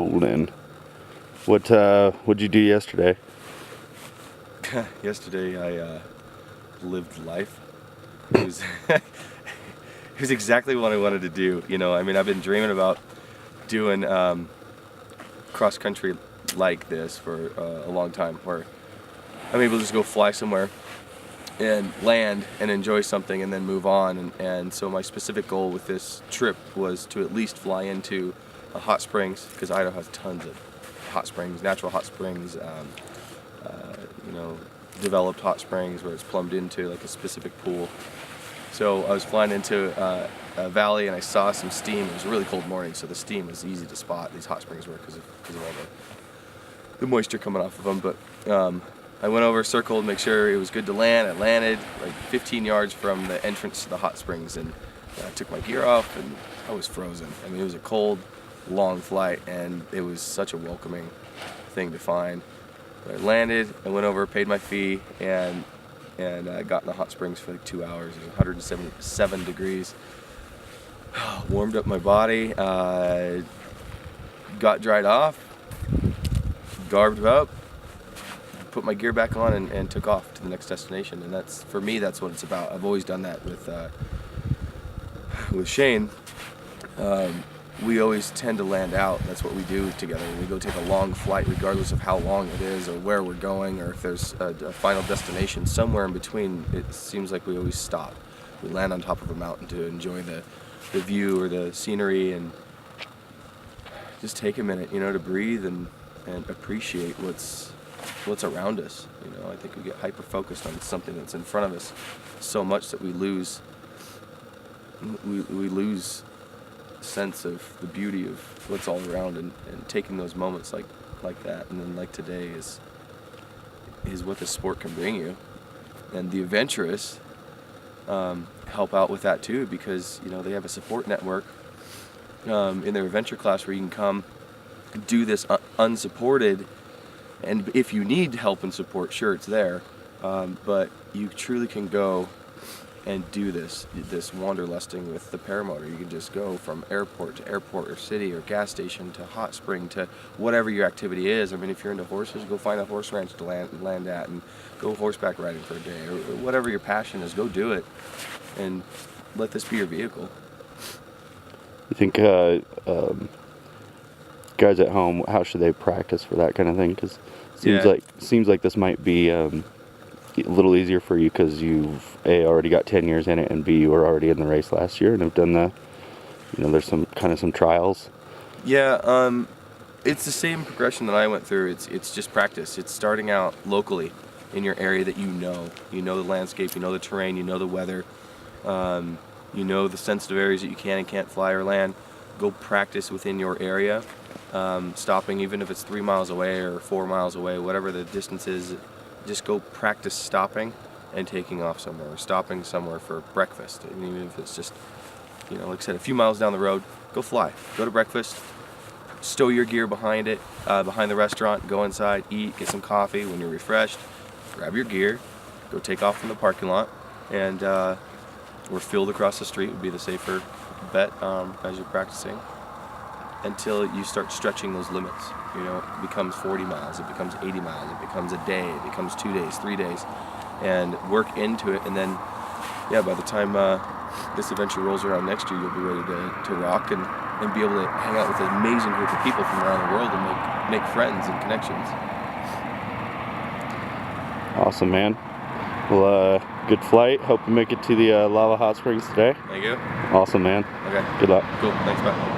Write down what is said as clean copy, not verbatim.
rolling. What'd you do yesterday? Yesterday I lived life. It was it was exactly what I wanted to do. You know, I mean, I've been dreaming about doing cross country like this for a long time, where I'm able to just go fly somewhere and land and enjoy something and then move on. And so my specific goal with this trip was to at least fly into hot springs, because Idaho has tons of hot springs, natural hot springs, you know, developed hot springs where it's plumbed into like a specific pool. So I was flying into a valley and I saw some steam. It was a really cold morning, so the steam was easy to spot. These hot springs were because of all the moisture coming off of them. But I went over, circled, make sure it was good to land. I landed like 15 yards from the entrance to the hot springs, and I took my gear off and I was frozen. I mean, it was a cold, long flight, and it was such a welcoming thing to find. But I landed, I went over, paid my fee, and I got in the hot springs for like 2 hours. It was 177 degrees. Warmed up my body, got dried off, garbed up, put my gear back on, and took off to the next destination. And that's, for me, that's what it's about. I've always done that with Shane. We always tend to land out. That's what we do together. We go take a long flight, regardless of how long it is or where we're going, or if there's a final destination somewhere in between. It seems like we always stop. We land on top of a mountain to enjoy the view or the scenery, and just take a minute, you know, to breathe and appreciate what's around us. You know, I think we get hyper focused on something that's in front of us so much that we lose sense of the beauty of what's all around, and taking those moments like that, and then like today is what the sport can bring you. And the adventurous help out with that too, because, you know, they have a support network in their adventure class where you can come do this unsupported, and if you need help and support, sure, it's there, but you truly can go and do this wanderlusting with the paramotor. You can just go from airport to airport, or city, or gas station, to hot spring, to whatever your activity is. I mean, if you're into horses, go find a horse ranch to land at and go horseback riding for a day, or whatever your passion is, go do it, and let this be your vehicle. You think guys at home, how should they practice for that kind of thing? Because it seems like this might be a little easier for you, because you've already got 10 years in it, and B, you were already in the race last year and have done there's some trials. Yeah, it's the same progression that I went through. It's just practice. It's starting out locally in your area that you know the landscape, you know the terrain, you know the weather, you know the sensitive areas that you can and can't fly or land. Go practice within your area, stopping even if it's 3 miles away or 4 miles away, whatever the distance is. Just go practice stopping and taking off somewhere, or stopping somewhere for breakfast. And even if it's just, you know, like I said, a few miles down the road, go fly, go to breakfast, stow your gear behind it, behind the restaurant, go inside, eat, get some coffee. When you're refreshed, grab your gear, go take off from the parking lot, and or field across the street would be the safer bet as you're practicing, until you start stretching those limits. You know, it becomes 40 miles, it becomes 80 miles, it becomes a day, it becomes 2 days, 3 days, and work into it. And then, yeah, by the time this adventure rolls around next year, you'll be ready to rock and be able to hang out with an amazing group of people from around the world and make friends and connections. Awesome, man. Well, good flight. Hope you make it to the lava hot springs today. Thank you. Awesome, man. Okay. Good luck. Cool. Thanks, bye.